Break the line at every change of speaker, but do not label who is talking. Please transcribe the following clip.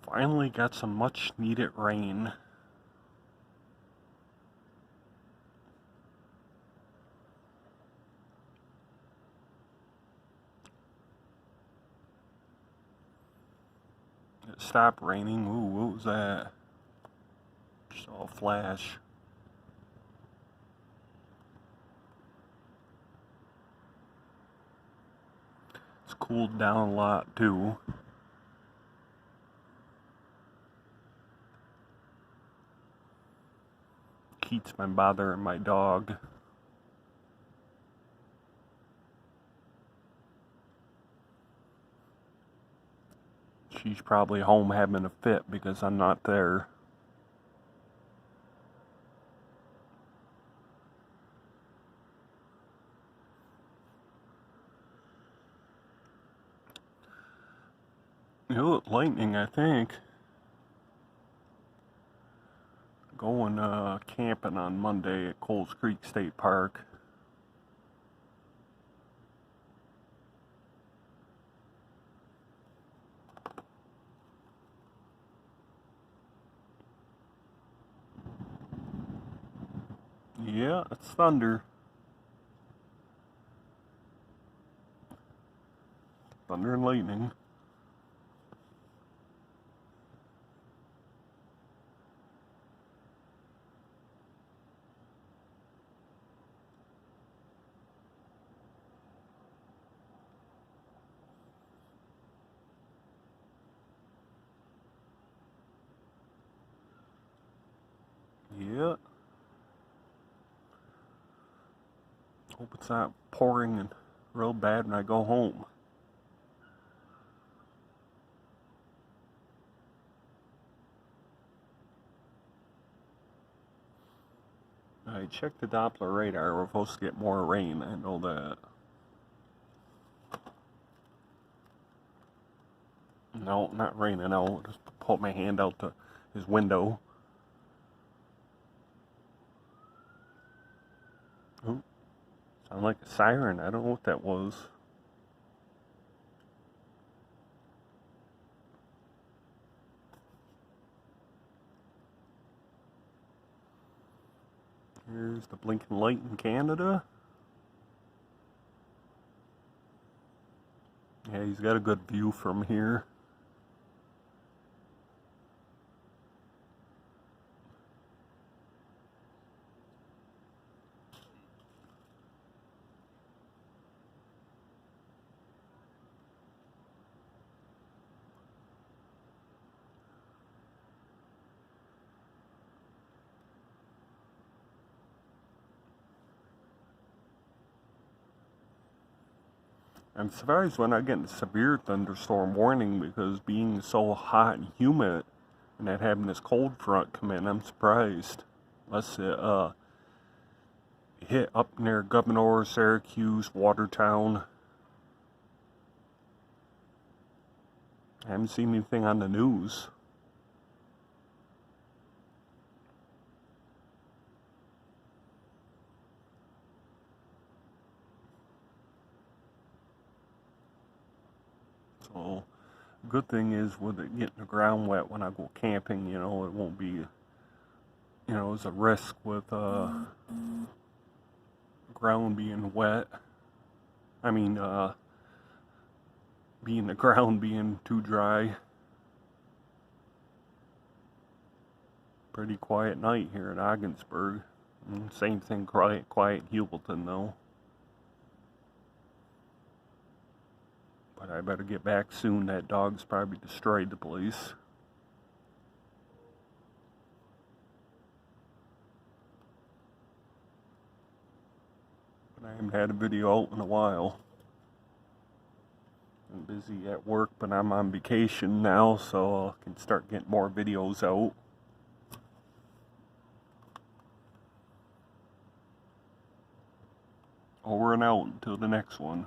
Finally got some much needed rain. It stopped raining. Ooh, what was that? Saw a flash. It's cooled down a lot too. Keats been bothering my dog. She's probably home having a fit because I'm not there. Oh, lightning, I think. Going camping on Monday at Coles Creek State Park. Yeah, it's thunder. Thunder and lightning. Yeah. Hope it's not pouring and real bad when I go home. I checked the Doppler radar. We're supposed to get more rain. I know that. No, not raining out. Just put my hand out to his window. Oh, sound like a siren. I don't know what that was. Here's the blinking light in Canada. Yeah, he's got a good view from here. I'm surprised when I get a severe thunderstorm warning because being so hot and humid and that having this cold front come in, I'm surprised. Unless it hit up near Governor, Syracuse, Watertown. I haven't seen anything on the news. So, good thing is with it getting the ground wet when I go camping, you know, it won't be, you know, it's a risk with ground being wet. I mean, the ground being too dry. Pretty quiet night here in Ogdensburg. Same thing, quiet in Hubleton though. But I better get back soon. That dog's probably destroyed the place. But I haven't had a video out in a while. I'm busy at work, but I'm on vacation now, so I can start getting more videos out. Over and out until the next one.